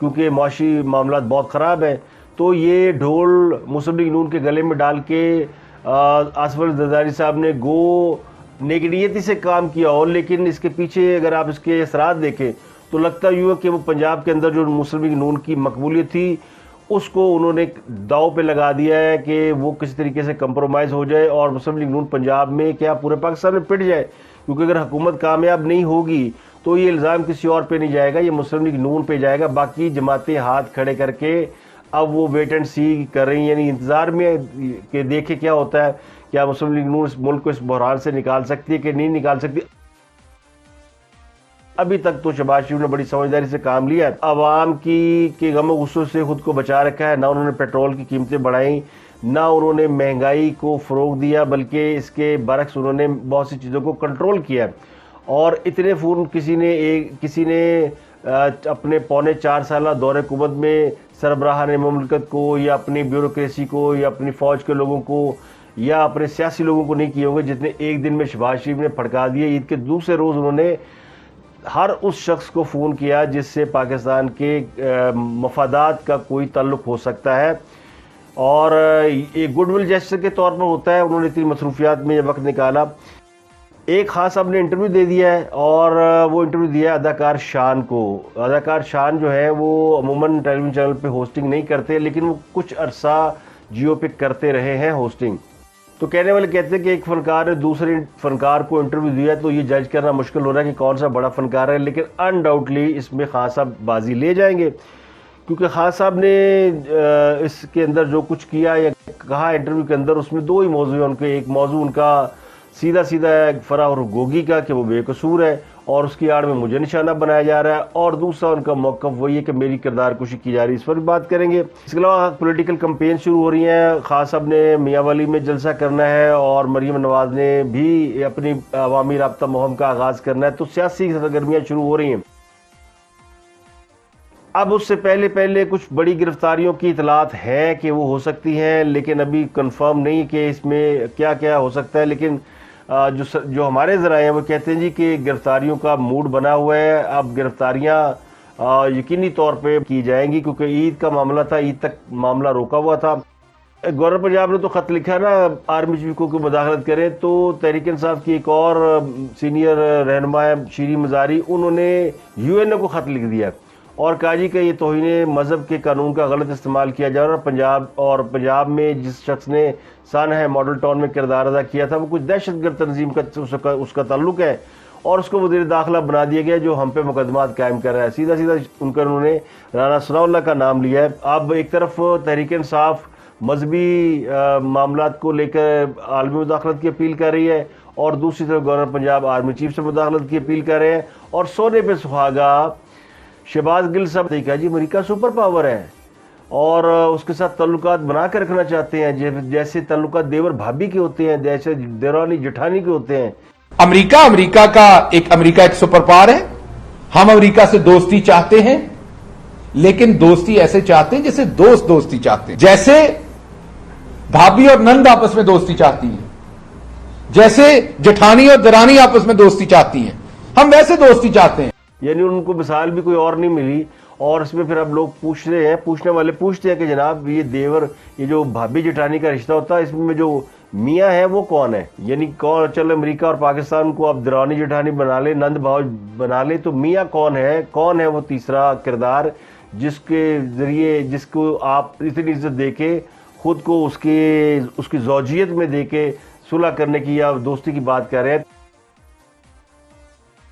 کیونکہ معاشی معاملات بہت خراب ہیں. تو یہ ڈھول مسلم لیگ نون کے گلے میں ڈال کے آصف علی زرداری صاحب نے گو نیگیٹیوٹی سے کام کیا ہو، لیکن اس کے پیچھے اگر آپ اس کے اثرات دیکھیں تو لگتا یوں ہے کہ وہ پنجاب کے اندر جو مسلم لیگ نون کی مقبولیت تھی اس کو انہوں نے داؤ پہ لگا دیا ہے کہ وہ کسی طریقے سے کمپرومائز ہو جائے اور مسلم لیگ نون پنجاب میں کیا پورے پاکستان میں پٹ جائے. کیونکہ اگر حکومت کامیاب نہیں ہوگی تو یہ الزام کسی اور پہ نہیں جائے گا، یہ مسلم لیگ نون پہ جائے گا. باقی جماعتیں ہاتھ کھڑے کر کے اب وہ ویٹ اینڈ سی کر رہی ہیں، یعنی انتظار میں کہ دیکھے کیا ہوتا ہے. کیا مسلم لیگ نون اس ملک کو اس بحران سے نکال سکتی ہے کہ نہیں نکال سکتی. ابھی تک تو شہباز شریف نے بڑی سمجھداری سے کام لیا ہے، عوام کی غم و غصوں سے خود کو بچا رکھا ہے. نہ انہوں نے پیٹرول کی قیمتیں بڑھائیں، نہ انہوں نے مہنگائی کو فروغ دیا، بلکہ اس کے برعکس انہوں نے بہت سی چیزوں کو کنٹرول کیا. اور اتنے فون کسی نے اپنے پونے 4 سالہ دور حکومت میں سربراہان مملکت کو یا اپنی بیوروکریسی کو یا اپنی فوج کے لوگوں کو یا اپنے سیاسی لوگوں کو نہیں کیے ہوں گے جتنے ایک دن میں شہباز شریف نے پھڑکا دیے. عید کے دوسرے روز انہوں نے ہر اس شخص کو فون کیا جس سے پاکستان کے مفادات کا کوئی تعلق ہو سکتا ہے، اور ایک گڈ ول جیسچر کے طور پر ہوتا ہے. انہوں نے اتنی مصروفیات میں یہ وقت نکالا. ایک خاص صاحب نے انٹرویو دے دیا ہے، اور وہ انٹرویو دیا ہے اداکار شان کو. اداکار شان جو ہے وہ عموماً ٹیلی ویژن چینل پہ ہوسٹنگ نہیں کرتے، لیکن وہ کچھ عرصہ جیو پہ کرتے رہے ہیں ہوسٹنگ. تو کہنے والے کہتے ہیں کہ ایک فنکار نے دوسرے فنکار کو انٹرویو دیا تو یہ جج کرنا مشکل ہو رہا ہے کہ کون سا بڑا فنکار ہے، لیکن انڈاؤٹلی اس میں خان صاحب بازی لے جائیں گے. کیونکہ خان صاحب نے اس کے اندر جو کچھ کیا یا کہا انٹرویو کے اندر، اس میں دو ہی موضوع ہیں ان کے. ایک موضوع ان کا سیدھا ہے فرح اور گوگی کا کہ وہ بے قصور ہے اور اس کی آڑ میں مجھے نشانہ بنایا جا رہا ہے، اور دوسرا ان کا موقف وہی ہے کہ میری کردار کشی کی جا رہی ہے. اس پر بھی بات کریں گے. اس کے علاوہ پولیٹیکل کمپین شروع ہو رہی ہیں. خان صاحب نے میاں والی میں جلسہ کرنا ہے اور مریم نواز نے بھی اپنی عوامی رابطہ مہم کا آغاز کرنا ہے. تو سیاسی سرگرمیاں شروع ہو رہی ہیں. اب اس سے پہلے کچھ بڑی گرفتاریوں کی اطلاعات ہیں کہ وہ ہو سکتی ہیں، لیکن ابھی کنفرم نہیں کہ اس میں کیا کیا ہو سکتا ہے. لیکن جو ہمارے ذرائع ہیں وہ کہتے ہیں جی کہ گرفتاریوں کا موڈ بنا ہوا ہے. اب گرفتاریاں یقینی طور پہ کی جائیں گی کیونکہ عید کا معاملہ تھا، عید تک معاملہ روکا ہوا تھا. گورنر پنجاب نے تو خط لکھا نا آرمی چیف کو مداخلت کریں. تو تحریک انصاف کی ایک اور سینئر رہنما ہے شیریں مزاری، انہوں نے یو این او کو خط لکھ دیا اور کہا جی کہ یہ توہین مذہب کے قانون کا غلط استعمال کیا جا رہا ہے. پنجاب میں جس شخص نے سانحہ ماڈل ٹاؤن میں کردار ادا کیا تھا وہ کچھ دہشت گرد تنظیم کا اس کا تعلق ہے، اور اس کو وزیر داخلہ بنا دیا گیا جو ہم پہ مقدمات قائم کر رہا ہے. سیدھا انہوں نے رانا ثناء اللہ کا نام لیا ہے. اب ایک طرف تحریک انصاف مذہبی معاملات کو لے کر عالمی مداخلت کی اپیل کر رہی ہے، اور دوسری طرف گورنر پنجاب آرمی چیف سے مداخلت کی اپیل کر رہے ہیں. اور سونے پہ سہاگا شہباز گل صاحب نے کہا جی امریکہ سپر پاور ہے اور اس کے ساتھ تعلقات بنا کر رکھنا چاہتے ہیں جیسے تعلقات دیور بھابھی کے ہوتے ہیں، جیسے دیورانی جٹھانی کے ہوتے ہیں. امریکہ کا امریکہ ایک سپر پاور ہے. ہم امریکہ سے دوستی چاہتے ہیں، لیکن دوستی ایسے چاہتے ہیں جیسے دوستی چاہتے ہیں. جیسے بھابھی اور نند آپس میں دوستی چاہتی ہیں، جیسے جٹھانی اور درانی آپس میں دوستی چاہتی ہیں، ہم ویسے دوستی چاہتے ہیں. یعنی ان کو مثال بھی کوئی اور نہیں ملی. اور اس میں پھر اب لوگ پوچھنے والے پوچھتے ہیں کہ جناب یہ دیور، یہ جو بھابھی جٹھانی کا رشتہ ہوتا ہے اس میں جو میاں ہے وہ کون ہے؟ یعنی کون؟ چلو امریکہ اور پاکستان کو اب درانی جٹھانی بنا لے، نند بھاؤ بنا لے، تو میاں کون ہے وہ تیسرا کردار جس کے ذریعے جس کو آپ اتنی عزت دے کے خود کو اس کی زوجیت میں دے کے صلح کرنے کی یا دوستی کی بات کر رہے ہیں.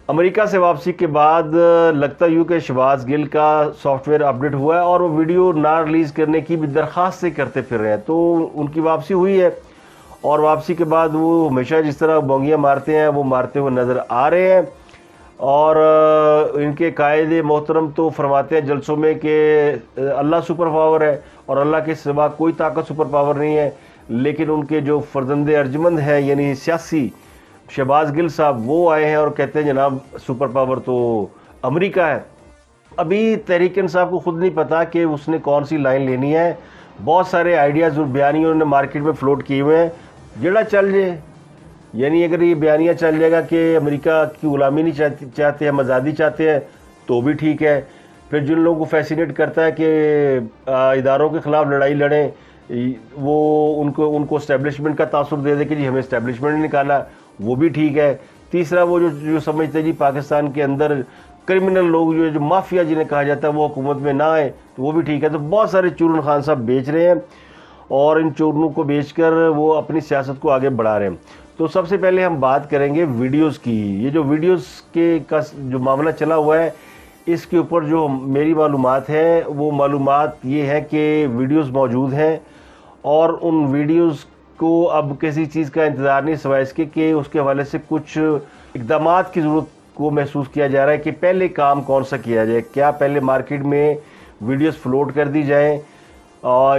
امریکہ سے واپسی کے بعد لگتا یوں کہ شہباز گل کا سافٹ ویئر اپڈیٹ ہوا ہے اور وہ ویڈیو نہ ریلیز کرنے کی بھی درخواستیں کرتے پھر رہے ہیں. تو ان کی واپسی ہوئی ہے اور واپسی کے بعد وہ ہمیشہ جس طرح بونگیاں مارتے ہیں وہ مارتے ہوئے نظر آ رہے ہیں. اور ان کے قائد محترم تو فرماتے ہیں جلسوں میں کہ اللہ سپر پاور ہے اور اللہ کے سوا کوئی طاقت سپر پاور نہیں ہے. لیکن ان کے جو فرزند ارجمند ہیں یعنی سیاسی شہباز گل صاحب وہ آئے ہیں اور کہتے ہیں جناب سپر پاور تو امریکہ ہے. ابھی تحریک انصاف کو خود نہیں پتا کہ اس نے کون سی لائن لینی ہے. بہت سارے آئیڈیاز اور بیانیے انہوں نے مارکیٹ میں فلوٹ کیے ہوئے ہیں، جڑا چل جائے. یعنی اگر یہ بیانیہ چل جائے گا کہ امریکہ کی غلامی نہیں چاہتے، ہم آزادی چاہتے ہیں تو بھی ٹھیک ہے، پھر جن لوگوں کو فیسینیٹ کرتا ہے کہ اداروں کے خلاف لڑائی لڑیں، وہ ان کو اسٹیبلشمنٹ کا تاثر دے دے کہ جی ہمیں اسٹیبلشمنٹ نے نکالا، وہ بھی ٹھیک ہے۔ تیسرا وہ جو سمجھتے ہیں جی پاکستان کے اندر کرمنل لوگ جو مافیا جنہیں کہا جاتا ہے وہ حکومت میں نہ آئے، تو وہ بھی ٹھیک ہے۔ تو بہت سارے چورن خان صاحب بیچ رہے ہیں، اور ان چورنوں کو بیچ کر وہ اپنی سیاست کو آگے بڑھا رہے ہیں۔ تو سب سے پہلے ہم بات کریں گے ویڈیوز کی۔ یہ جو ویڈیوز کا جو معاملہ چلا ہوا ہے، اس کے اوپر جو میری معلومات ہے وہ معلومات یہ ہے کہ ویڈیوز موجود ہیں، اور ان ویڈیوز کو اب کسی چیز کا انتظار نہیں سوائے اس کے کہ اس کے حوالے سے کچھ اقدامات کی ضرورت کو محسوس کیا جا رہا ہے کہ پہلے کام کون سا کیا جائے۔ کیا پہلے مارکیٹ میں ویڈیوز فلوٹ کر دی جائیں،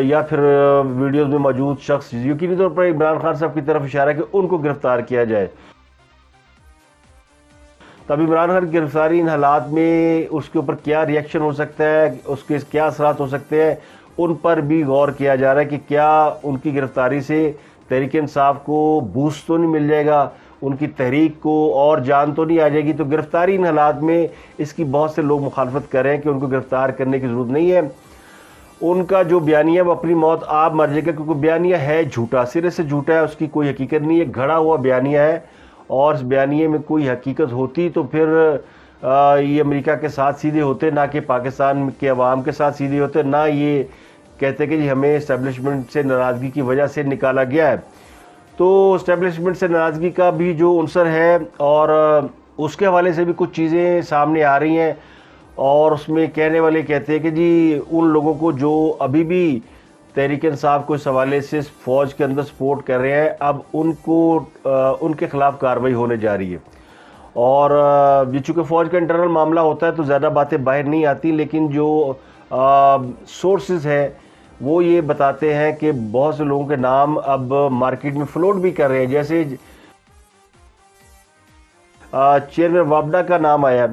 یا پھر ویڈیوز میں موجود شخص یقینی طور پر عمران خان صاحب کی طرف اشارہ ہے کہ ان کو گرفتار کیا جائے۔ تب عمران خان کی گرفتاری ان حالات میں اس کے اوپر کیا ری ایکشن ہو سکتا ہے، اس کے کیا اثرات ہو سکتے ہیں، ان پر بھی غور کیا جا رہا ہے کہ کیا ان کی گرفتاری سے تحریک انصاف کو بوسٹ تو نہیں مل جائے گا، ان کی تحریک کو اور جان تو نہیں آ جائے گی۔ تو گرفتاری ان حالات میں اس کی بہت سے لوگ مخالفت کر رہے ہیں کہ ان کو گرفتار کرنے کی ضرورت نہیں ہے۔ ان کا جو بیانیہ وہ اپنی موت آپ مر جائے گا، کیونکہ بیانیہ ہے جھوٹا، سرے سے جھوٹا ہے، اس کی کوئی حقیقت نہیں ہے، گھڑا ہوا بیانیہ ہے، اور اس بیانیے میں کوئی حقیقت ہوتی تو پھر یہ امریکہ کے ساتھ سیدھے ہوتے، نہ کہ پاکستان کے عوام کے ساتھ سیدھے ہوتے، نہ یہ کہتے کہ جی ہمیں اسٹیبلشمنٹ سے ناراضگی کی وجہ سے نکالا گیا ہے۔ تو اسٹیبلشمنٹ سے ناراضگی کا بھی جو عنصر ہے، اور اس کے حوالے سے بھی کچھ چیزیں سامنے آ رہی ہیں، اور اس میں کہنے والے کہتے ہیں کہ جی ان لوگوں کو جو ابھی بھی تحریک انصاف کو اس حوالے سے فوج کے اندر سپورٹ کر رہے ہیں، اب ان کے خلاف کارروائی ہونے جا رہی ہے۔ اور یہ چونکہ فوج کا انٹرنل معاملہ ہوتا ہے تو زیادہ باتیں باہر نہیں آتی، لیکن جو سورسز ہیں وہ یہ بتاتے ہیں کہ بہت سے لوگوں کے نام اب مارکیٹ میں فلوٹ بھی کر رہے ہیں، جیسے چیئرمین وابڈا کا نام آیا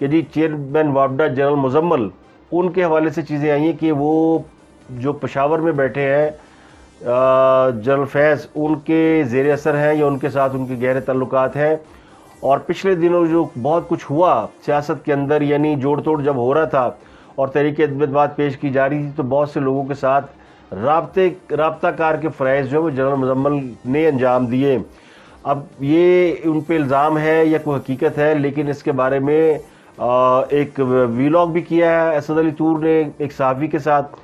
کہ جی چیئرمین وابڈا جنرل مزمل، ان کے حوالے سے چیزیں آئی ہیں کہ وہ جو پشاور میں بیٹھے ہیں جنرل فیض، ان کے زیر اثر ہیں یا ان کے ساتھ ان کے گہرے تعلقات ہیں۔ اور پچھلے دنوں جو بہت کچھ ہوا سیاست کے اندر، یعنی جوڑ توڑ جب ہو رہا تھا اور تحریک بات پیش کی جا رہی تھی، تو بہت سے لوگوں کے ساتھ رابطہ کار کے فرائض جو وہ جنرل مزمل نے انجام دیے۔ اب یہ ان پہ الزام ہے یا کوئی حقیقت ہے، لیکن اس کے بارے میں ایک ویلاگ بھی کیا ہے اسد علی طور نے ایک صحافی کے ساتھ،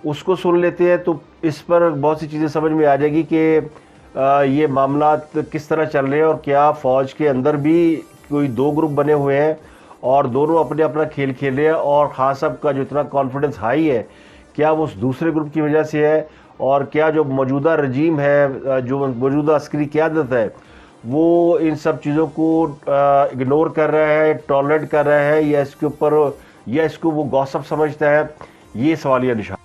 اس کو سن لیتے ہیں تو اس پر بہت سی چیزیں سمجھ میں آ جائے گی کہ یہ معاملات کس طرح چل رہے ہیں، اور کیا فوج کے اندر بھی کوئی دو گروپ بنے ہوئے ہیں اور دونوں اپنا کھیل کھیل رہے ہیں، اور خان صاحب کا جو اتنا کانفیڈنس ہائی ہے کیا وہ اس دوسرے گروپ کی وجہ سے ہے، اور کیا جو موجودہ رجیم ہے، جو موجودہ عسکری قیادت ہے، وہ ان سب چیزوں کو اگنور کر رہا ہے، ٹالریٹ کر رہا ہے، یا اس کو وہ گوسپ سمجھتا ہے، یہ سوالیہ نشان۔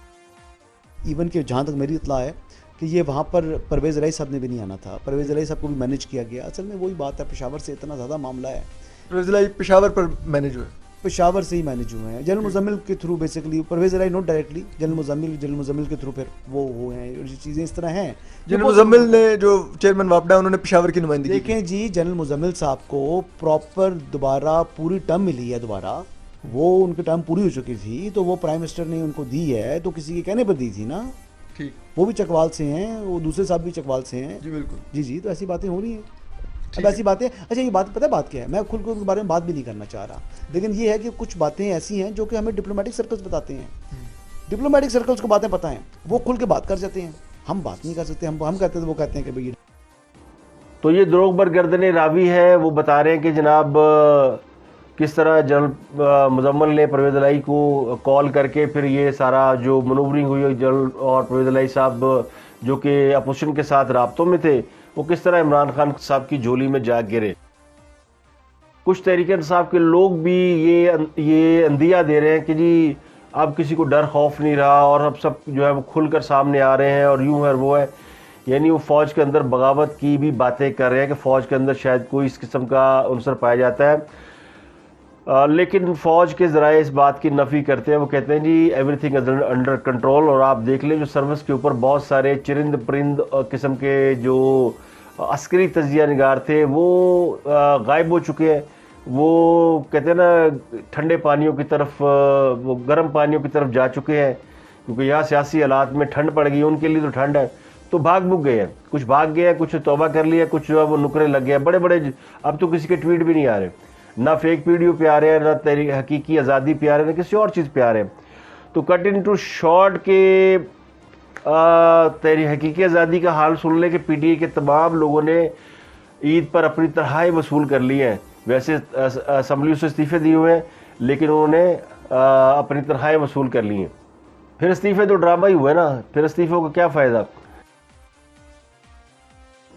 ایون کہ جہاں تک میری اطلاع ہے کہ یہ وہاں پر پرویز الہی صاحب نے بھی نہیں آنا تھا، پرویز الہی صاحب کو بھی مینیج کیا گیا۔ اصل میں وہی بات ہے، پشاور سے اتنا زیادہ معاملہ ہے، پرویز الہی پشاور پر مینیج ہوئے، پشاور سے ہی مینیج ہوئے ہیں، جنرل مزمل کے تھرو بیسیکلی، پرویز الہی نوٹ ڈائریکٹلی، جنرل مزمل کے تھرو پھر وہ ہوئے ہیں، اور یہ چیزیں اس طرح ہیں۔ جنرل مزمل نے جو چیئرمین وابڈا انہوں نے پشاور کی نمائندگی کی۔ دیکھیں جی، جنرل مزمل صاحب کو پراپر دوبارہ پوری ٹرم ملی ہے، دوبارہ وہ ان کی ٹرم پوری ہو چکی تھی، تو وہ پرائم منسٹر نے ان کو دی ہے، تو کسی کے کہنے پر دی تھی نا، ٹھیک، وہ بھی چکوال سے ہیں، وہ دوسرے صاحب بھی چکوال سے ہیں، جی بالکل، جی تو ایسی باتیں ہو رہی ہیں۔ اب ایسی باتیں، اچھا یہ بات پتہ ہے بات کیا ہے، میں کھل کے ان کے بارے میں بات بھی نہیں کرنا چاہ رہا، لیکن یہ ہے کہ کچھ باتیں ایسی ہیں جو کہ ہمیں ڈپلومیٹک سرکلز بتاتے ہیں، ڈپلومیٹک سرکلز کو باتیں پتہ ہیں، وہ کھل کے بات کر جاتے ہیں، ہم بات نہیں کر سکتے، ہم کہتے ہیں تو وہ کہتے ہیں کہ بھئی۔ تو یہ دروغ بر گردن راوی ہے، وہ بتا رہے ہیں کہ جناب کس طرح جنرل مزمل نے پرویز الہی کو کال کر کے پھر یہ سارا جو منورنگ ہوئی جنرل اور پرویز الہی صاحب جو کہ اپوزیشن کے ساتھ رابطوں میں تھے، وہ کس طرح عمران خان صاحب کی جھولی میں جا گرے۔ کچھ تحریک انصاف کے لوگ بھی یہ اندیا دے رہے ہیں کہ جی اب کسی کو ڈر خوف نہیں رہا، اور اب سب جو ہے وہ کھل کر سامنے آ رہے ہیں، اور یوں ہے وہ ہے، یعنی وہ فوج کے اندر بغاوت کی بھی باتیں کر رہے ہیں کہ فوج کے اندر شاید کوئی اس قسم کا عنصر پایا جاتا ہے، لیکن فوج کے ذرائع اس بات کی نفی کرتے ہیں، وہ کہتے ہیں جی everything is under control. اور آپ دیکھ لیں جو سروس کے اوپر بہت سارے چرند پرند قسم کے جو عسکری تجزیہ نگار تھے وہ غائب ہو چکے ہیں، وہ کہتے ہیں نا ٹھنڈے پانیوں کی طرف وہ گرم پانیوں کی طرف جا چکے ہیں، کیونکہ یہاں سیاسی حالات میں ٹھنڈ پڑ گئی، ان کے لیے تو ٹھنڈ ہے، تو بھاگ بھگ گئے ہیں، کچھ بھاگ گئے ہیں، کچھ توبہ کر لیا، کچھ جو ہے وہ نکرے لگ گئے ہیں بڑے بڑے. اب تو کسی کے ٹویٹ بھی نہیں آ رہے، نہ فیک ویڈیو پہ آ رہے ہیں، نہ حقیقی آزادی پہ آ رہے ہیں، نہ کسی اور چیز پہ آ رہے ہیں. تو کٹ ان ٹو شارٹ کے تحریک حقیقی آزادی کا حال سن لے کہ پی ٹی آئی کے تمام لوگوں نے عید پر اپنی تنخواہیں وصول کر لی ہیں. ویسے اسمبلی سے استعفے دیے ہوئے ہیں لیکن انہوں نے اپنی تنخواہیں وصول کر لی ہیں. پھر استعفے تو ڈرامہ ہی ہوئے نا، پھر استعفوں کا کیا فائدہ.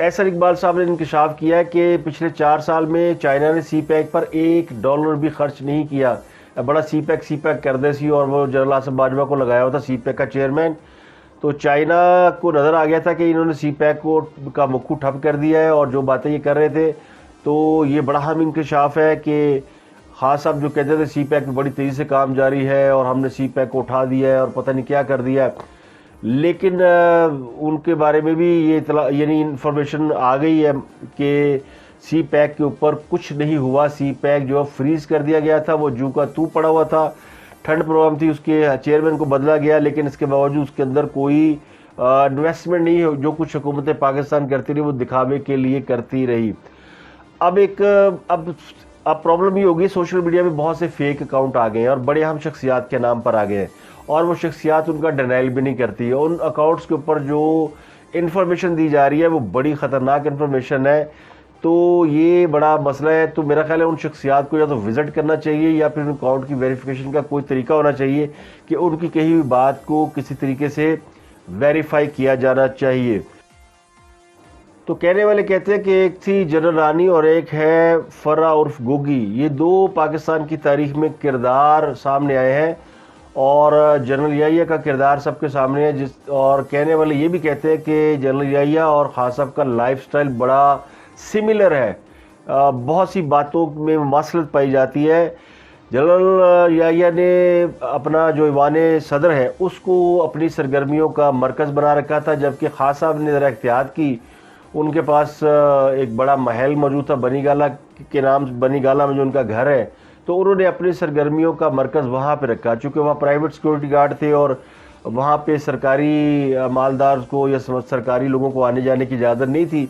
احسن اقبال صاحب نے انکشاف کیا ہے کہ پچھلے 4 سال میں چائنا نے سی پیک پر $1 بھی خرچ نہیں کیا. بڑا سی پیک کر دے سی، اور وہ جنرل آصف باجوہ کو لگایا ہوا تھا سی پیک کا چیئرمین. تو چائنا کو نظر آ گیا تھا کہ انہوں نے سی پیک کا مکھو ٹھپ کر دیا ہے، اور جو باتیں یہ کر رہے تھے تو یہ بڑا اہم انکشاف ہے کہ خان صاحب جو کہتے تھے سی پیک میں بڑی تیزی سے کام جاری ہے اور ہم نے سی پیک کو اٹھا دیا ہے اور پتہ نہیں کیا کر دیا ہے، لیکن ان کے بارے میں بھی یہ اطلاع یعنی انفارمیشن آ گئی ہے کہ سی پیک کے اوپر کچھ نہیں ہوا. سی پیک جو فریز کر دیا گیا تھا، وہ جو کا تو پڑا ہوا تھا. ٹھنڈ پروگرام تھی، اس کے چیئرمین کو بدلا گیا، لیکن اس کے باوجود اس کے اندر کوئی انویسٹمنٹ نہیں ہے. جو کچھ حکومت پاکستان کرتی رہی وہ دکھاوے کے لیے کرتی رہی. اب پرابلم یہ ہوگی، سوشل میڈیا میں بہت سے فیک اکاؤنٹ آ گئے ہیں اور بڑے اہم شخصیات کے نام پر آ گئے ہیں، اور وہ شخصیات ان کا ڈینائل بھی نہیں کرتی. ان اکاؤنٹس کے اوپر جو انفارمیشن دی جا رہی ہے وہ بڑی خطرناک انفارمیشن ہے. تو یہ بڑا مسئلہ ہے. تو میرا خیال ہے ان شخصیات کو یا تو وزٹ کرنا چاہیے یا پھر ان اکاؤنٹ کی ویریفیکیشن کا کوئی طریقہ ہونا چاہیے کہ ان کی کہی ہوئی بات کو کسی طریقے سے ویریفائی کیا جانا چاہیے. تو کہنے والے کہتے ہیں کہ ایک تھی جنرل رانی اور ایک ہے فرا عرف گوگی. یہ 2 پاکستان کی تاریخ میں کردار سامنے آئے ہیں، اور جنرل یحییٰ کا کردار سب کے سامنے ہے. اور کہنے والے یہ بھی کہتے ہیں کہ جنرل یحییٰ اور خان صاحب کا لائف سٹائل بڑا سملر ہے، بہت سی باتوں میں مماثلت پائی جاتی ہے. جنرل یحییٰ نے اپنا جو ایوان صدر ہے اس کو اپنی سرگرمیوں کا مرکز بنا رکھا تھا، جبکہ خان صاحب نے ذرا احتیاط کی. ان کے پاس ایک بڑا محل موجود تھا بنی گالہ کے نام، بنی گالہ میں جو ان کا گھر ہے، تو انہوں نے اپنی سرگرمیوں کا مرکز وہاں پہ رکھا. چونکہ وہاں پرائیویٹ سیکورٹی گارڈ تھے اور وہاں پہ سرکاری مالدار کو یا سرکاری لوگوں کو آنے جانے کی اجازت نہیں تھی،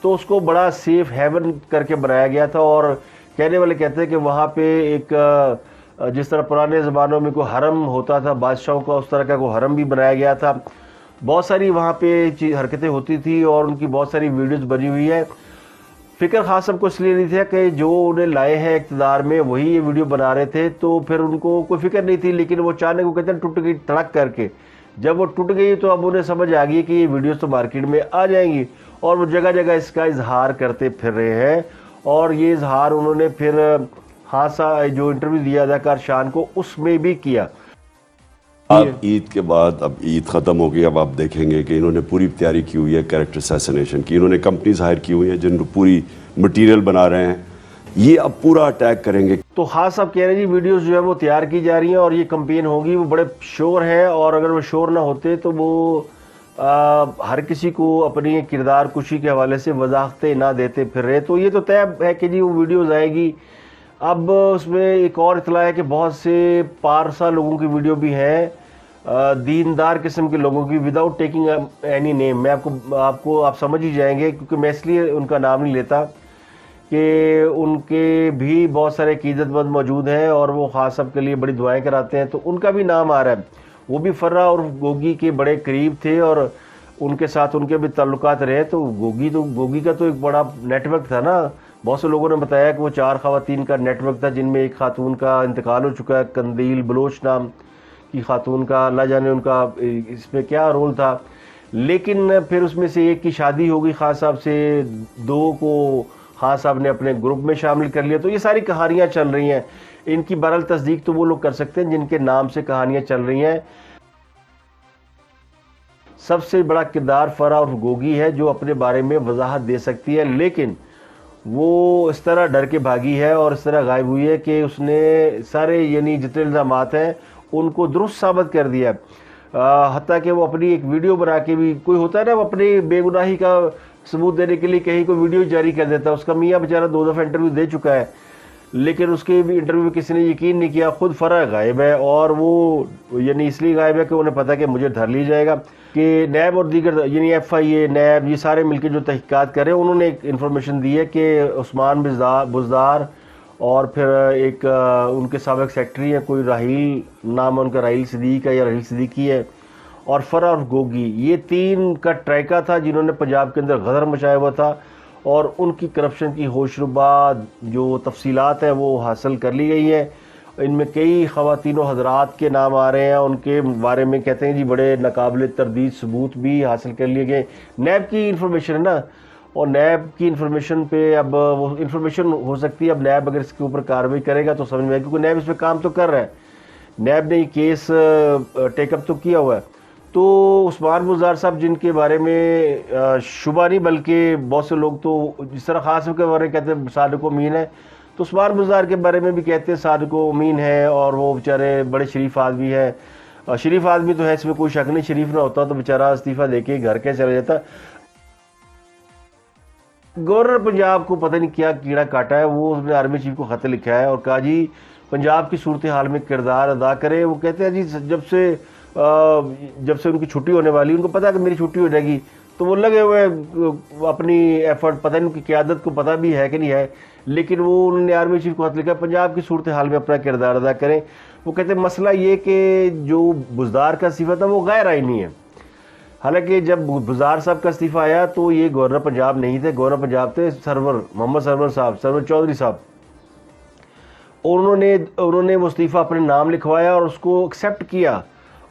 تو اس کو بڑا سیف ہیون کر کے بنایا گیا تھا. اور کہنے والے کہتے ہیں کہ وہاں پہ ایک جس طرح پرانے زمانوں میں کوئی حرم ہوتا تھا بادشاہوں کا، اس طرح کا کوئی حرم بھی بنایا گیا تھا. بہت ساری وہاں پہ حرکتیں ہوتی تھی اور ان کی بہت ساری ویڈیوز بنی ہوئی ہے. فکر خان صاحب کو اس لیے نہیں تھا کہ جو انہیں لائے ہیں اقتدار میں وہی یہ ویڈیو بنا رہے تھے، تو پھر ان کو کوئی فکر نہیں تھی. لیکن وہ اچانک وہ کہتے ہیں ٹوٹ گئی تڑک کر کے. جب وہ ٹوٹ گئی تو اب انہیں سمجھ آ گئی کہ یہ ویڈیوز تو مارکیٹ میں آ جائیں گی، اور وہ جگہ جگہ اس کا اظہار کرتے پھر رہے ہیں. اور یہ اظہار انہوں نے پھر خان صاحب جو انٹرویو دیا اداکار شان کو اس میں بھی کیا. اب عید کے بعد اب عید ختم ہو گئی، اب آپ دیکھیں گے کہ انہوں نے پوری تیاری کی ہوئی ہے کیریکٹر اسیسنیشن کی. انہوں نے کمپنیز ہائر کی ہوئی ہیں جن کو پوری مٹیریل بنا رہے ہیں، یہ اب پورا اٹیک کریں گے. تو خان صاحب کہہ رہے ہیں جی ویڈیوز جو ہے وہ تیار کی جا رہی ہیں اور یہ کمپین ہوگی، وہ بڑے شور ہیں، اور اگر وہ شور نہ ہوتے تو وہ ہر کسی کو اپنی کردار کشی کے حوالے سے وضاحتیں نہ دیتے پھر رہے. تو یہ تو طے ہے کہ جی وہ ویڈیوز آئے گی. اب اس میں ایک اور اطلاع ہے کہ بہت سے پارسا لوگوں کی ویڈیو بھی ہیں، دیندار قسم کے لوگوں کی، وداؤٹ ٹیکنگ اینی نیم. میں آپ سمجھ ہی جائیں گے، کیونکہ میں اس لیے ان کا نام نہیں لیتا کہ ان کے بھی بہت سارے عقیدت مند موجود ہیں اور وہ خان صاحب کے لیے بڑی دعائیں کراتے ہیں. تو ان کا بھی نام آ رہا ہے. وہ بھی فرا اور گوگی کے بڑے قریب تھے اور ان کے ساتھ ان کے بھی تعلقات رہے. تو گوگی کا تو ایک بڑا نیٹ ورک تھا نا. بہت سے لوگوں نے بتایا کہ وہ 4 خواتین کا نیٹ ورک تھا، جن میں ایک خاتون کا انتقال ہو چکا ہے، قندیل بلوچ نام کی خاتون کا. اللہ جانے ان کا اس میں کیا رول تھا. لیکن پھر اس میں سے ایک کی شادی ہو گئی خان صاحب سے، 2 کو خان صاحب نے اپنے گروپ میں شامل کر لیا. تو یہ ساری کہانیاں چل رہی ہیں. ان کی بہرحال تصدیق تو وہ لوگ کر سکتے ہیں جن کے نام سے کہانیاں چل رہی ہیں. سب سے بڑا کردار فرا اور گوگی ہے جو اپنے بارے میں وضاحت دے سکتی ہے، لیکن وہ اس طرح ڈر کے بھاگی ہے اور اس طرح غائب ہوئی ہے کہ اس نے سارے یعنی جتنے الزامات ہیں ان کو درست ثابت کر دیا. حتیٰ کہ وہ اپنی ایک ویڈیو بنا کے بھی، کوئی ہوتا ہے نا وہ اپنی بے گناہی کا ثبوت دینے کے لیے کہیں کوئی ویڈیو جاری کر دیتا ہے. اس کا میاں بیچارہ 2 دفعہ انٹرویو دے چکا ہے، لیکن اس کے بھی انٹرویو میں کسی نے یقین نہیں کیا. خود فرح غائب ہے, اور وہ یعنی اس لیے غائب ہے کہ انہیں پتہ کہ مجھے دھر لی جائے گا. کہ نیب اور دیگر یعنی ایف آئی اے, نیب, یہ سارے مل کے جو تحقیقات کر رہے ہیں, انہوں نے ایک انفارمیشن دی ہے کہ عثمان بزدار اور پھر ایک ان کے سابق سیکٹری ہے, کوئی راہیل نام ہے ان کا, راہیل صدیق ہے یا راہیل صدیقی ہے, اور فرح اور گوگی, یہ 3 کا ٹریکا تھا جنہوں نے پنجاب کے اندر غدر مچایا ہوا تھا. اور ان کی کرپشن کی ہوشربا جو تفصیلات ہیں وہ حاصل کر لی گئی ہیں. ان میں کئی خواتین و حضرات کے نام آ رہے ہیں, ان کے بارے میں کہتے ہیں جی بڑے ناقابل تردید ثبوت بھی حاصل کر لیے گئے. نیب کی انفارمیشن ہے نا, اور نیب کی انفارمیشن پہ اب وہ انفارمیشن ہو سکتی ہے, اب نیب اگر اس کے اوپر کارروائی کرے گا تو سمجھ میں آئے, کیونکہ نیب اس پہ کام تو کر رہا ہے, نیب نے یہ کیس ٹیک اپ تو کیا ہوا ہے. تو عثمان بزدار صاحب جن کے بارے میں شبہ نہیں بلکہ بہت سے لوگ تو جس طرح خاص کے بارے میں کہتے ہیں صادق و امین ہے, تو عثمان بزدار کے بارے میں بھی کہتے ہیں صادق و امین ہے, اور وہ بیچارے بڑے شریف آدمی ہے. شریف آدمی تو ہے, اس میں کوئی شک نہیں, شریف نہ ہوتا تو بیچارہ استعفیٰ دے کے گھر کے چلا جاتا. گورنر پنجاب کو پتہ نہیں کیا کیڑا کاٹا ہے, وہ اس نے آرمی چیف کو خط لکھا ہے اور کہا جی پنجاب کی صورتحال میں کردار ادا کرے. وہ کہتے ہیں جی جب سے ان کی چھٹی ہونے والی, ان کو پتا ہے کہ میری چھٹی ہو جائے گی, تو وہ لگے ہوئے اپنی ایفرٹ, پتہ نہیں ان کی قیادت کو پتہ بھی ہے کہ نہیں ہے, لیکن وہ انہوں نے آرمی چیف کو خط لکھا پنجاب کی صورتحال میں اپنا کردار ادا کریں. وہ کہتے ہیں مسئلہ یہ کہ جو بزدار کا استعفیٰ تھا وہ غیر آئینی ہے. حالانکہ جب بزدار صاحب کا استعفیٰ آیا تو یہ گورنر پنجاب نہیں تھے, گورنر پنجاب تھے محمد سرور چودھری صاحب. اور انہوں نے وہ استعفیٰ اپنے نام لکھوایا اور اس کو ایکسیپٹ کیا,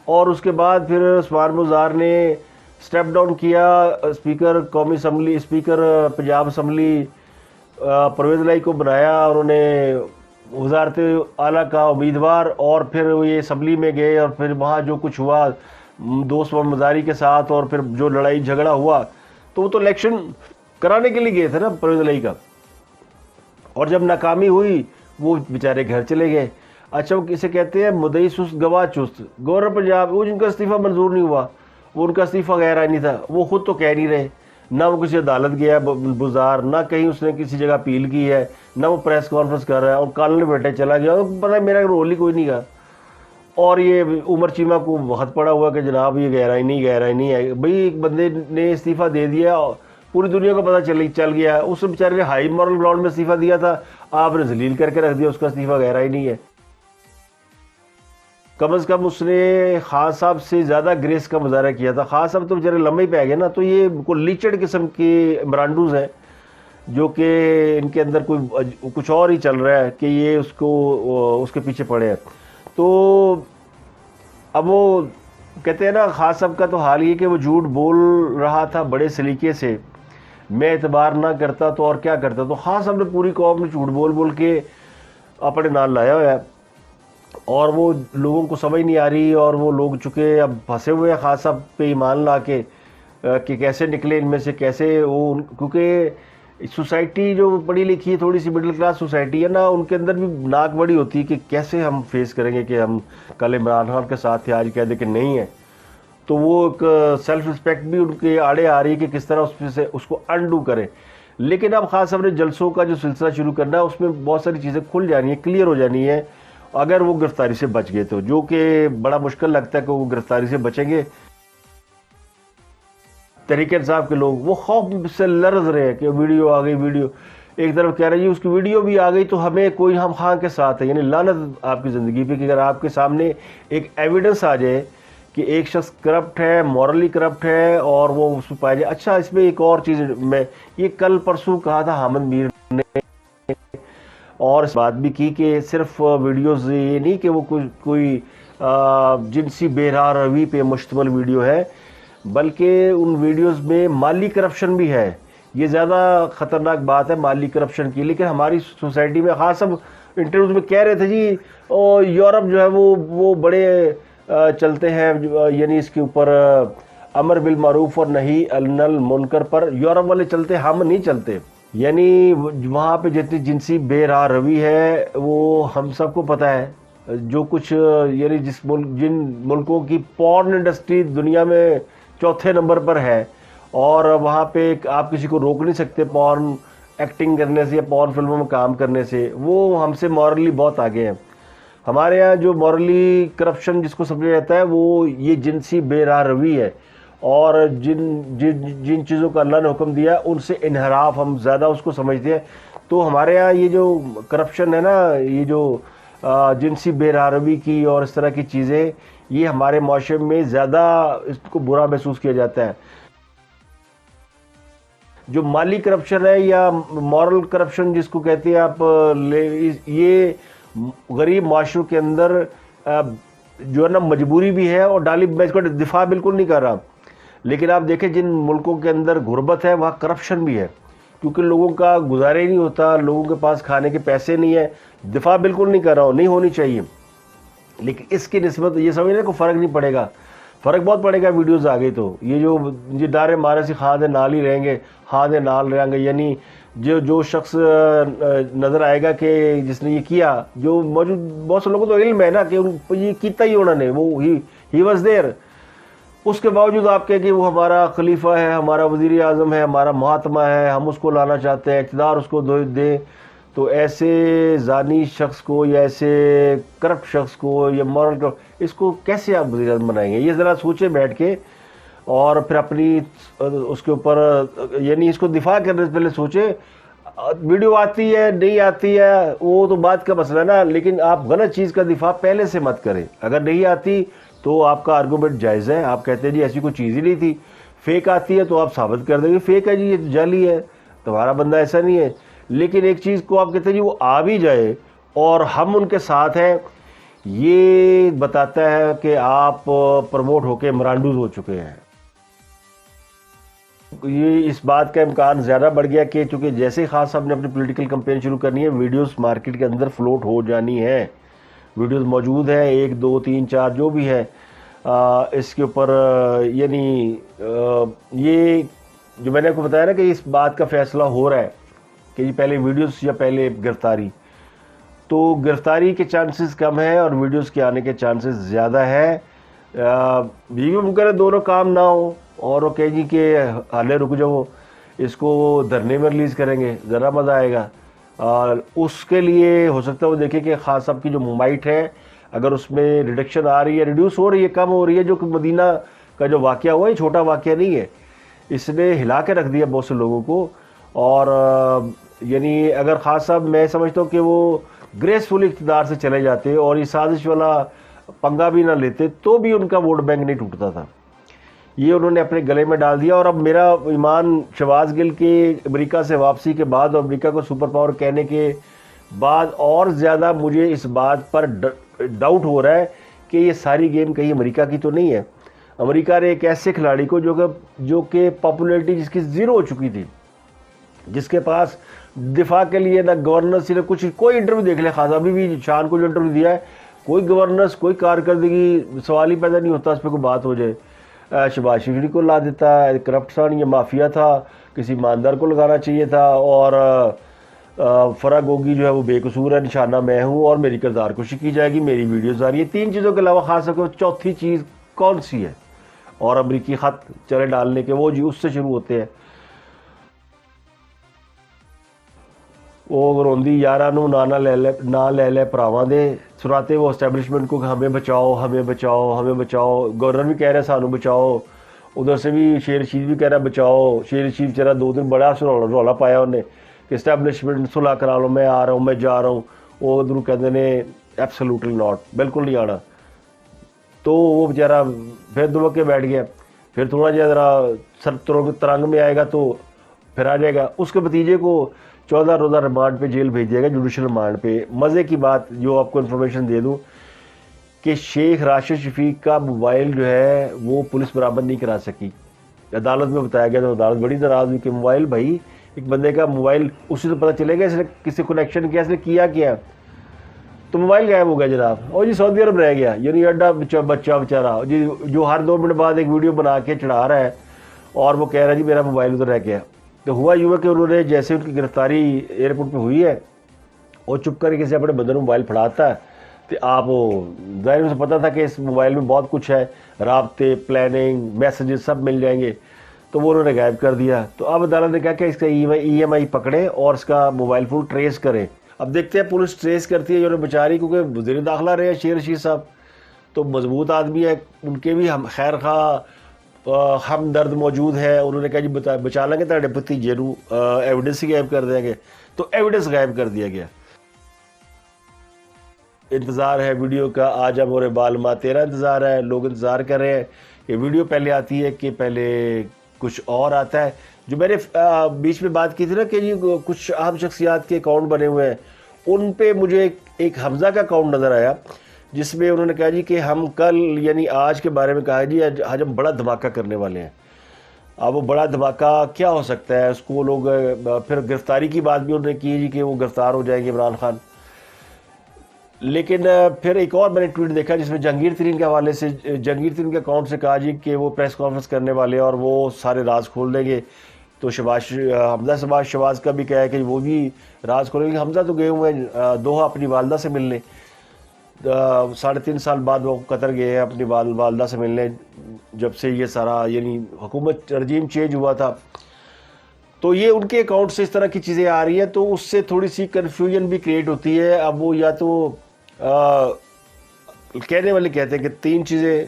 اور اس کے بعد پھر عثمان بزدار نے سٹیپ ڈاؤن کیا. اسپیکر قومی assembly, speaker Punjab assembly Pervaiz Elahi کو بنایا, اور انہوں نے وزارت اعلیٰ کا امیدوار, اور پھر وہ یہ اسمبلی میں گئے, اور پھر وہاں جو کچھ ہوا دوست محمد مزاری کے ساتھ, اور پھر جو لڑائی جھگڑا ہوا, تو وہ تو الیکشن کرانے کے لیے گئے تھے نا پرویز الہی کا, اور جب ناکامی ہوئی وہ بیچارے گھر چلے گئے. اچھا, وہ کسے کہتے ہیں مدعی سست گواہ چست. گورنر پنجاب وہ جن کا استعفیٰ منظور نہیں ہوا, وہ ان کا استعفیٰ غیر آئینی تھا, وہ خود تو کہہ نہیں رہے, نہ وہ کسی عدالت گیا بزدار, نہ کہیں اس نے کسی جگہ اپیل کی ہے, نہ وہ پریس کانفرنس کر رہا ہے, اور کالن بیٹھے چلا گیا, پتہ میرا رول ہی کوئی نہیں گا. اور یہ عمر چیمہ کو وقت پڑا ہوا کہ جناب یہ غیر آئینی ہے. بھئی ایک بندے نے استعفیٰ دے دیا, پوری دنیا کو پتہ چل گیا, اس بیچارے نے ہائی مورل گراؤنڈ میں استعفیٰ دیا تھا, آپ نے ذلیل کر کے رکھ دیا, اس کا استعفیٰ غیر آئینی ہے. کم از کم اس نے خان صاحب سے زیادہ گریس کا مظاہرہ کیا تھا. خان صاحب تو بیچارے لمبے ہی پہ گئے نا, تو یہ بالکل لیچڑ قسم کے برانڈوز ہیں جو کہ ان کے اندر کچھ اور ہی چل رہا ہے کہ یہ اس کے پیچھے پڑے ہیں. تو اب وہ کہتے ہیں نا, خان صاحب کا تو حال یہ کہ وہ جھوٹ بول رہا تھا بڑے سلیقے سے, میں اعتبار نہ کرتا تو اور کیا کرتا. تو خان صاحب نے پوری قوم میں جھوٹ بول کے اپنے نال لایا ہوا ہے, اور وہ لوگوں کو سمجھ نہیں آ رہی, اور وہ لوگ چکے اب پھنسے ہوئے ہیں خان صاحب پہ ایمان لا کے کہ کیسے نکلے ان میں سے, کیسے وہ, کیونکہ سوسائٹی جو پڑھی لکھی ہے تھوڑی سی مڈل کلاس سوسائٹی ہے نا, ان کے اندر بھی ناک بڑی ہوتی ہے کہ کیسے ہم فیس کریں گے کہ ہم کل عمران خان کے ساتھ تھے, آج کہہ دیں کہ نہیں ہے. تو وہ ایک سیلف رسپیکٹ بھی ان کے آڑے آ رہی ہے کہ کس طرح اس کو انڈو کریں. لیکن اب خان صاحب نے جلسوں کا جو سلسلہ شروع کرنا ہے, اس میں بہت ساری چیزیں کھل جانی ہیں, کلیئر ہو جانی ہے, اگر وہ گرفتاری سے بچ گئے تو, جو کہ بڑا مشکل لگتا ہے کہ وہ گرفتاری سے بچیں گے. تحریک انصاف کے لوگ وہ خوف سے لرز رہے ہیں کہ ویڈیو آ گئی, ویڈیو ایک طرف کہہ رہے ہیں جی اس کی ویڈیو بھی آ گئی تو ہم خان کے ساتھ ہے, یعنی لعنت آپ کی زندگی پہ کہ اگر آپ کے سامنے ایک ایویڈنس آ جائے کہ ایک شخص کرپٹ ہے, مورلی کرپٹ ہے, اور وہ اس میں پایا جائے. اچھا, اس میں ایک اور چیز میں یہ کل پرسوں کہا تھا حامد میر نے, اور اس بات بھی کی کہ صرف ویڈیوز یہ نہیں کہ وہ کوئی جنسی بہرا روی پہ مشتمل ویڈیو ہے, بلکہ ان ویڈیوز میں مالی کرپشن بھی ہے. یہ زیادہ خطرناک بات ہے مالی کرپشن کی. لیکن ہماری سوسائٹی میں خاص سب انٹرویوز میں کہہ رہے تھے جی یورپ جو ہے وہ بڑے چلتے ہیں, یعنی اس کے اوپر امر بالمعروف اور نہی عن المنکر پر یورپ والے چلتے, ہم نہیں چلتے. یعنی وہاں پہ جتنی جنسی بے راہ روی ہے وہ ہم سب کو پتہ ہے. جو کچھ یعنی جن ملکوں کی پورن انڈسٹری دنیا میں 4تھے نمبر پر ہے, اور وہاں پہ آپ کسی کو روک نہیں سکتے پورن ایکٹنگ کرنے سے یا پورن فلموں میں کام کرنے سے، وہ ہم سے مورلی بہت آگے ہیں. ہمارے یہاں جو مورلی کرپشن جس کو سمجھا جاتا ہے وہ یہ جنسی بے راہ روی ہے، اور جن چیزوں کا اللہ نے حکم دیا ان سے انحراف ہم زیادہ اس کو سمجھتے ہیں. تو ہمارے یہاں یہ جو کرپشن ہے نا، یہ جو جنسی بے راہ روی کی اور اس طرح کی چیزیں، یہ ہمارے معاشرے میں زیادہ اس کو برا محسوس کیا جاتا ہے. جو مالی کرپشن ہے یا مورل کرپشن جس کو کہتے ہیں آپ، یہ غریب معاشروں کے اندر جو ہے نا مجبوری بھی ہے اور ڈالی. میں اس کا دفاع بالکل نہیں کر رہا، لیکن آپ دیکھیں جن ملکوں کے اندر غربت ہے وہاں کرپشن بھی ہے، کیونکہ لوگوں کا گزارا ہی نہیں ہوتا، لوگوں کے پاس کھانے کے پیسے نہیں ہیں. دفاع بالکل نہیں کر رہا ہوں، نہیں ہونی چاہیے، لیکن اس کی نسبت یہ سمجھنے کو فرق نہیں پڑے گا. فرق بہت پڑے گا ویڈیوز آ گئی تو. یہ ڈارے مارے سے خواہ دے نال ہی رہیں گے، خواہ دے نال رہیں گے، یعنی جو شخص نظر آئے گا کہ جس نے یہ کیا، جو موجود بہت سے لوگوں کو تو علم ہے نا کہ یہ کیتا ہی انہوں نے، وہ ہی واز دیئر. اس کے باوجود آپ کہیں کہ وہ ہمارا خلیفہ ہے، ہمارا وزیر اعظم ہے، ہمارا مہاتما ہے، ہم اس کو لانا چاہتے ہیں، اقتدار اس کو دیں. تو ایسے زانی شخص کو یا ایسے کرپٹ شخص کو یا مورل اس کو کیسے آپ وزیر اعظم بنائیں گے؟ یہ ذرا سوچیں بیٹھ کے، اور پھر اپنی اس کے اوپر یعنی اس کو دفاع کرنے سے پہلے سوچیں. ویڈیو آتی ہے نہیں آتی ہے وہ تو بات کا مسئلہ ہے نا، لیکن آپ غلط چیز کا دفاع پہلے سے مت کریں. اگر نہیں آتی تو آپ کا آرگومنٹ جائز ہے، آپ کہتے ہیں جی ایسی کوئی چیز ہی نہیں تھی. فیک آتی ہے تو آپ ثابت کر دیں گے فیک ہے جی، یہ جعلی ہے، تمہارا بندہ ایسا نہیں ہے. لیکن ایک چیز کو آپ کہتے ہیں جی وہ آ بھی جائے اور ہم ان کے ساتھ ہیں، یہ بتاتا ہے کہ آپ پروموٹ ہو کے مرانڈوز ہو چکے ہیں. یہ اس بات کا امکان زیادہ بڑھ گیا کہ چونکہ جیسے ہی خاص صاحب نے اپنی پولیٹیکل کمپین شروع کرنی ہے، ویڈیوز مارکیٹ کے اندر فلوٹ ہو جانی ہے. ویڈیوز موجود ہیں 1 2 3 4 جو بھی ہے اس کے اوپر. یعنی یہ جو میں نے آپ کو بتایا نا کہ اس بات کا فیصلہ ہو رہا ہے کہ جی پہلے ویڈیوز یا پہلے گرفتاری، تو گرفتاری کے چانسز کم ہیں اور ویڈیوز کے آنے کے چانسز زیادہ ہے. یہ بھی ممکن ہے دونوں کام نہ ہو اور وہ کہیں جی کہ حالے رک جاؤ، اس کو دھرنے میں ریلیز کریں گے، ذرا مزہ آئے گا. اس کے لیے ہو سکتا ہے وہ دیکھیں کہ خاص صاحب کی جو ممائٹ ہے اگر اس میں ریڈکشن آ رہی ہے، ریڈیوس ہو رہی ہے، کم ہو رہی ہے. جو کہ مدینہ کا جو واقعہ ہوا ہے چھوٹا واقعہ نہیں ہے، اس نے ہلا کے رکھ دیا بہت سے لوگوں کو. اور یعنی اگر خاص صاحب میں سمجھتا ہوں کہ وہ گریسفلی اقتدار سے چلے جاتے اور یہ سازش والا پنگا بھی نہ لیتے تو بھی ان کا ووٹ بینک نہیں ٹوٹتا تھا. یہ انہوں نے اپنے گلے میں ڈال دیا. اور اب میرا ایمان شہباز گل کے امریکہ سے واپسی کے بعد اور امریکہ کو سپر پاور کہنے کے بعد اور زیادہ مجھے اس بات پر ڈاؤٹ ہو رہا ہے کہ یہ ساری گیم کہیں امریکہ کی تو نہیں ہے. امریکہ نے ایک ایسے کھلاڑی کو جو کہ پاپولیرٹی جس کی زیرو ہو چکی تھی، جس کے پاس دفاع کے لیے نہ گورننس نہ کچھ، کوئی انٹرویو دیکھ لے خاص ابھی بھی شان کو جو انٹرویو دیا ہے، کوئی گورننس کوئی کارکردگی سوال ہی پیدا نہیں ہوتا اس پہ کوئی بات ہو جائے. شہباز شریف کو لا دیتا ہے، کرپٹ سان یہ مافیا تھا، کسی ایماندار کو لگانا چاہیے تھا. اور فرا گوگی جو ہے وہ بے قصور ہے، نشانہ میں ہوں اور میری کردار کشی کی جائے گی، میری ویڈیوز آ رہی ہیں. 3 چیزوں کے علاوہ خاص طور پہ چوتھی چیز کون سی ہے؟ اور امریکی خط چلے ڈالنے کے وہ جی اس سے شروع ہوتے ہیں. وہ روندی یارہ نو نہ لے لے پراواں دے، سناتے وہ اسٹیبلشمنٹ کو کہ ہمیں بچاؤ ہمیں بچاؤ ہمیں بچاؤ. گورنر بھی کہہ رہے ہیں سانو بچاؤ، ادھر سے بھی شیر رشید بھی کہہ رہا ہے بچاؤ. شیر رشید چرا 2 دن بڑا رولا پایا انہیں کہ اسٹیبلشمنٹ صلح کرا لو، میں آ رہا ہوں میں جا رہا ہوں. وہ ادھر کہتے ہیں ایبسلیوٹلی ناٹ، بالکل نہیں آنا. تو وہ بیچارہ پھر دبک کے بیٹھ گیا. پھر تھوڑا جہا ذرا سر ترنگ میں آئے گا تو پھر آ جائے گا. اس کے بھتیجے کو 14 روزہ ریمانڈ پہ جیل بھیج دیا گیا، جوڈیشل ریمانڈ پہ. مزے کی بات جو آپ کو انفارمیشن دے دوں کہ شیخ راشد شفیق کا موبائل جو ہے وہ پولیس برآمد نہیں کرا سکی. عدالت میں بتایا گیا تو عدالت بڑی ناراض ہوئی کہ موبائل، بھائی ایک بندے کا موبائل اسی تو پتہ چلے گا اس نے کسی کنیکشن کیا، اس نے کیا تو موبائل غائب ہو گیا جناب. اور جی سعودی عرب رہ گیا، یعنی اڈا بچہ بیچارہ جی جو ہر 2 منٹ بعد ایک ویڈیو بنا کے چڑھا رہا ہے اور وہ کہہ رہا ہے جی میرا موبائل ادھر رہ گیا. تو ہوا یوں ہے کہ انہوں نے جیسے ان کی گرفتاری ایئرپورٹ پہ ہوئی ہے اور چپ کر کے سے اپنے بدن موبائل پھڑاتا ہے تو آپ ظاہر سے پتہ تھا کہ اس موبائل میں بہت کچھ ہے، رابطے، پلاننگ، میسیجز سب مل جائیں گے. تو وہ انہوں نے غائب کر دیا. تو اب عدالت نے کہا کہ اس کا ای ایم آئی پکڑیں اور اس کا موبائل فون ٹریس کریں. اب دیکھتے ہیں پولیس ٹریس کرتی ہے یا انہیں بیچاری, کیونکہ وزیر داخلہ رہے ہیں شیر رشید صاحب, تو مضبوط آدمی ہے, ان کے بھی ہم خیر خواہ ہمدرد موجود ہے. انہوں نے کہا جی بچا لیں گے تاڑے بھتیجے نو, ایویڈنس ہی غائب کر دیں گے. تو ایویڈنس غائب کر دیا گیا. انتظار ہے ویڈیو کا, آج اب اور بال ماہ 13 انتظار ہے. لوگ انتظار کر رہے ہیں کہ ویڈیو پہلے آتی ہے کہ پہلے کچھ اور آتا ہے. جو میں نے بیچ میں بات کی تھی نا کہ جی کچھ اہم شخصیات کے اکاؤنٹ بنے ہوئے ہیں, ان پہ مجھے ایک حمزہ کا اکاؤنٹ نظر آیا جس میں انہوں نے کہا جی کہ ہم کل یعنی آج کے بارے میں کہا جی آج ہم بڑا دھماکہ کرنے والے ہیں. اب وہ بڑا دھماکہ کیا ہو سکتا ہے, اس کو لوگ پھر گرفتاری کی بات بھی انہوں نے کی جی کہ وہ گرفتار ہو جائیں گے عمران خان. لیکن پھر ایک اور میں نے ٹویٹ دیکھا جس میں جہانگیر ترین کے حوالے سے, جہانگیر ترین کے اکاؤنٹ سے کہا جی کہ وہ پریس کانفرنس کرنے والے اور وہ سارے راز کھول دیں گے. تو حمزہ شہباز کا بھی کہا ہے کہ وہ بھی راز کھولیں گے. حمزہ تو گئے ہوئے ہیں دوحہ اپنی والدہ سے ملنے, 3.5 سال بعد وہ قطر گئے ہیں اپنی والدہ سے ملنے, جب سے یہ سارا یعنی حکومت رجیم چینج ہوا تھا. تو یہ ان کے اکاؤنٹ سے اس طرح کی چیزیں آ رہی ہیں, تو اس سے تھوڑی سی کنفیوژن بھی کریٹ ہوتی ہے. اب وہ یا تو کہنے والے کہتے ہیں کہ 3 چیزیں,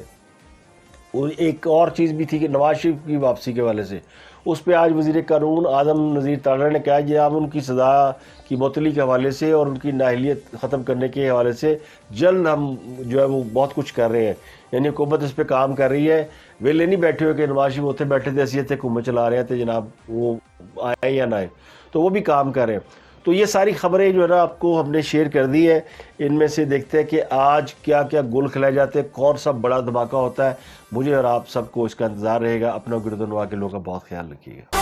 ایک اور چیز بھی تھی کہ نواز شریف کی واپسی کے حوالے سے, اس پہ آج وزیر قانون اعظم نذیر تاڑر نے کہا کہ ہم ان کی سزا کی معطلی کے حوالے سے اور ان کی نااہلیت ختم کرنے کے حوالے سے جلد ہم جو ہے وہ بہت کچھ کر رہے ہیں. یعنی حکومت اس پہ کام کر رہی ہے, ویلے نہیں بیٹھے ہوئے کہ نواز شریف اتنے بیٹھے تھے اسی حکومت چلا رہے تھے جناب, وہ آئے یا نہ آئے, تو وہ بھی کام کر رہے ہیں. تو یہ ساری خبریں جو ہے نا آپ کو ہم نے شیئر کر دی ہے. ان میں سے دیکھتے ہیں کہ آج کیا کیا گول کھلائے جاتے ہیں, کون سا بڑا دھماکہ ہوتا ہے. مجھے اور آپ سب کو اس کا انتظار رہے گا. اپنا گردنوا کے لوگوں کا بہت خیال رکھیے گا.